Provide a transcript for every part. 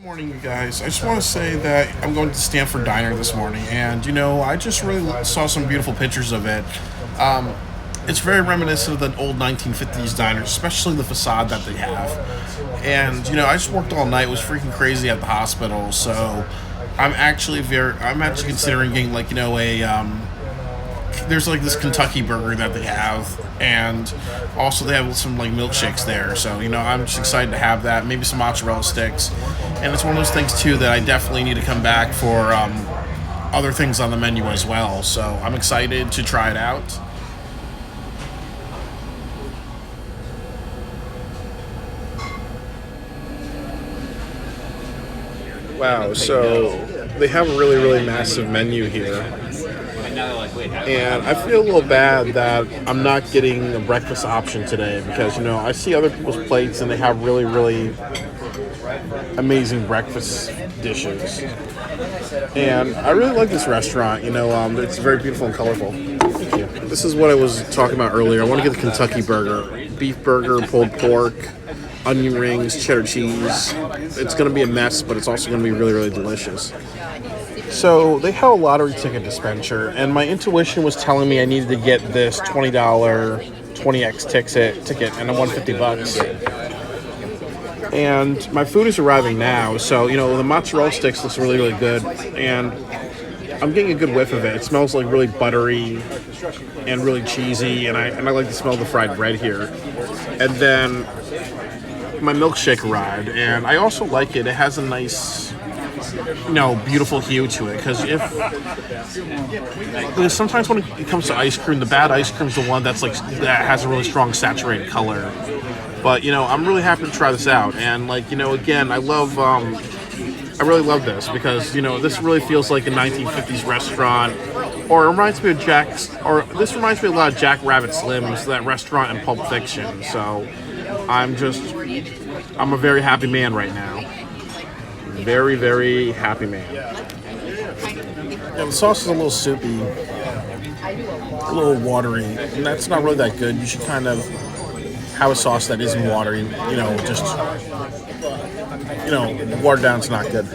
Morning, you guys. I just want to say that I'm going to Stamford Diner this morning, and I just really saw some beautiful pictures of it. Um, it's very reminiscent of the old 1950s diners, especially the facade that they have. And I just worked all night; it was freaking crazy at the hospital. So I'm actually considering getting like there's like this Kentucky burger that they have, and also they have some like milkshakes there. So I'm just excited to have that. Maybe some mozzarella sticks, and it's one of those things too that I definitely need to come back for other things on the menu as well. So I'm excited to try it out. Wow, so they have a really, really massive menu here. And I feel a little bad that I'm not getting a breakfast option today because, I see other people's plates and they have really, really amazing breakfast dishes. And I really like this restaurant. It's very beautiful and colorful. Thank you. This is what I was talking about earlier. I want to get the Kentucky burger, beef burger, pulled pork, onion rings, cheddar cheese. It's going to be a mess, but it's also going to be really, really delicious. So they have a lottery ticket dispenser, and my intuition was telling me I needed to get this $20 20x ticket, and I won $50. And my food is arriving now, so the mozzarella sticks looks really, really good, and I'm getting a good whiff of it. It smells like really buttery and really cheesy, and I like the smell of the fried bread here. And then my milkshake arrived, and I also like it. It has a nice, beautiful hue to it. Because sometimes when it comes to ice cream, the bad ice cream is the one that has a really strong saturated color. But I'm really happy to try this out, and again, I really love this because this really feels like a 1950s restaurant, or it reminds me of this reminds me a lot of Jack Rabbit Slim's, that restaurant in Pulp Fiction. So I'm a very happy man right now. Very, very happy man. Yeah, the sauce is a little soupy, a little watery, and that's not really that good. You should kind of have a sauce that isn't watery. Watered down's not good.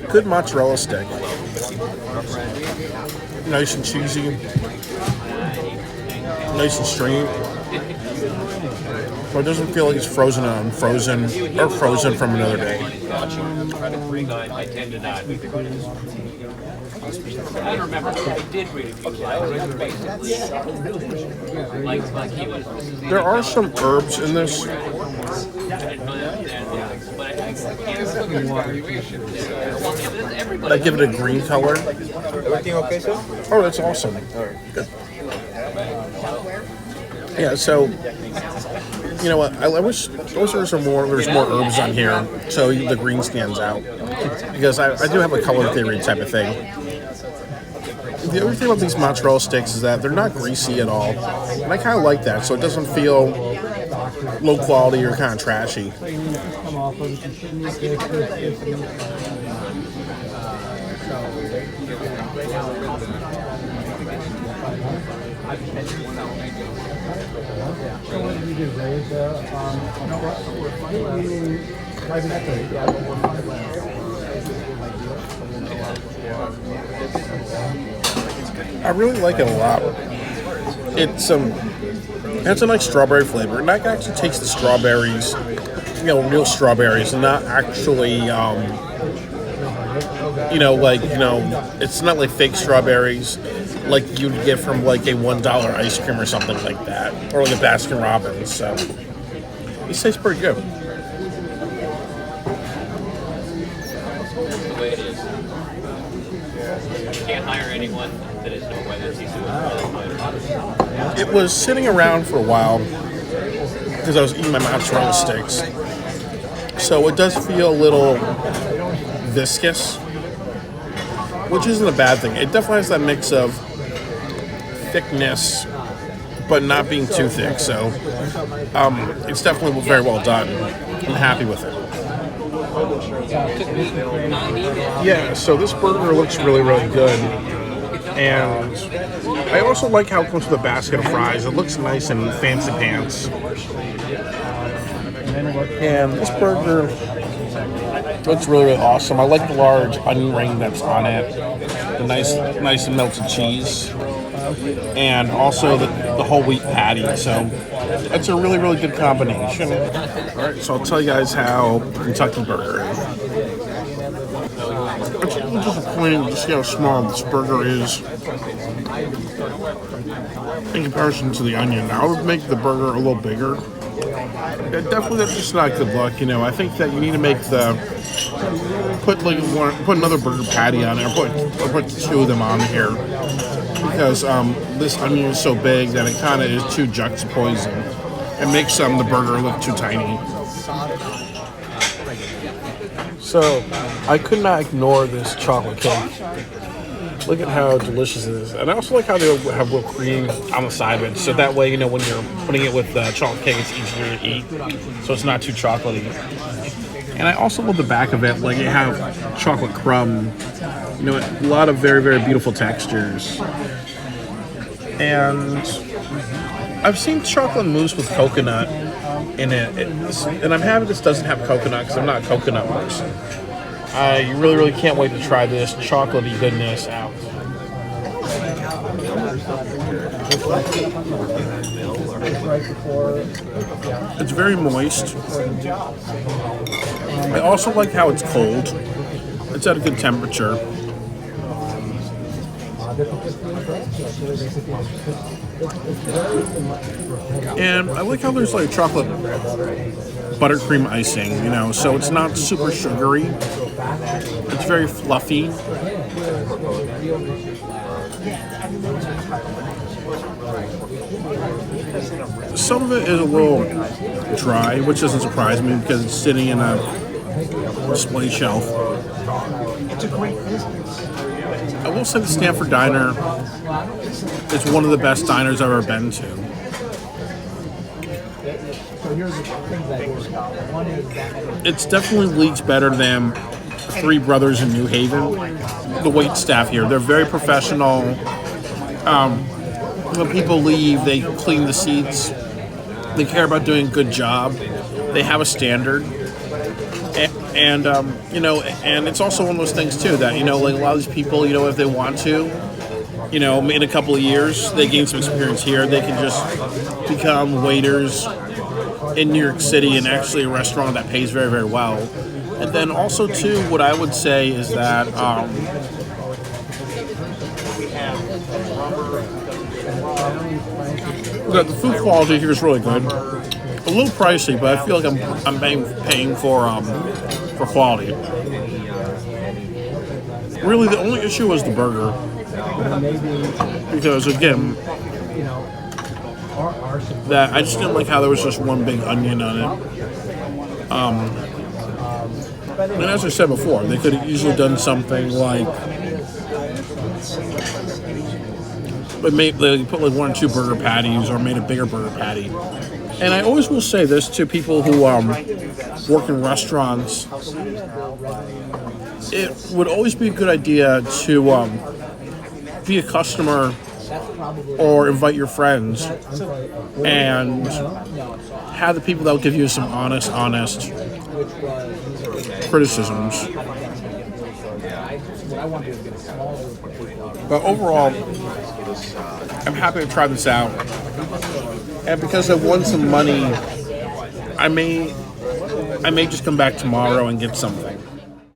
Good mozzarella stick. Nice and cheesy. Nice and stringy. But it doesn't feel like it's frozen on frozen or frozen from another day. There are some herbs in this. I give it a green color. Everything okay, sir? Oh, that's awesome. All right. Good. Yeah, so what? I wish there's more herbs on here, so the green stands out. Because I do have a color theory type of thing. The other thing about these mozzarella sticks is that they're not greasy at all, and I kind of like that, so it doesn't feel low quality or kind of trashy. I really like it a lot. It has a nice strawberry flavor, and I can actually taste the strawberries, real strawberries, and not actually, it's not like fake strawberries like you'd get from like a $1 ice cream or something like that, or like a Baskin Robbins. So this tastes pretty good. The way it is. You can't hire anyone that is no weather season. It was sitting around for a while because I was eating my mozzarella sticks, so it does feel a little viscous, which isn't a bad thing. It definitely has that mix of thickness, but not being too thick. So it's definitely very well done. I'm happy with it. Yeah, so this burger looks really, really good. And I also like how it comes with a basket of fries. It looks nice and fancy pants. And this burger looks really, really awesome. I like the large onion ring that's on it, the nice melted cheese, and also the whole wheat patty. So it's a really, really good combination. All right, so I'll tell you guys how Kentucky Burger is. It's a little disappointing to see how small this burger is in comparison to the onion. I would make the burger a little bigger. Definitely, that's just not good luck. I think that you need to make put another burger patty on it, or put two of them on here, because this onion is so big that it kind of is too juxtaposing. It makes the burger look too tiny. So, I could not ignore this chocolate cake. Look at how delicious it is. And I also like how they have whipped cream on the side of it. So that way, when you're putting it with chocolate cake, it's easier to eat. So it's not too chocolatey. And I also love the back of it. Like, you have chocolate crumb. A lot of very, very beautiful textures. And I've seen chocolate mousse with coconut in it. And I'm happy this doesn't have coconut because I'm not a coconut person. I really, really can't wait to try this chocolatey goodness out. It's very moist. I also like how it's cold. It's at a good temperature. And I like how there's like chocolate buttercream icing, so it's not super sugary. It's very fluffy. Some of it is a little dry, which doesn't surprise me because it's sitting in a display shelf. I will say the Stamford Diner is one of the best diners I've ever been to. It's definitely leagues better than Three Brothers in New Haven. The wait staff here, they're very professional. When people leave, they clean the seats. They care about doing a good job. They have a standard. And and it's also one of those things too that, like a lot of these people, if they want to, in a couple of years, they gain some experience here. They can just become waiters in New York City and actually a restaurant that pays very, very well. And then also too, what I would say is that the food quality here is really good. A little pricey, but I feel like I'm paying for quality. Really, the only issue was the burger, because again, that I just didn't like how there was just one big onion on it. And as I said before, they could have easily done something like they put like 1 or 2 burger patties, or made a bigger burger patty. And I always will say this to people who work in restaurants: it would always be a good idea to be a customer or invite your friends and have the people that will give you some honest criticisms. But overall, I'm happy to try this out. And because I've won some money, I may just come back tomorrow and get something.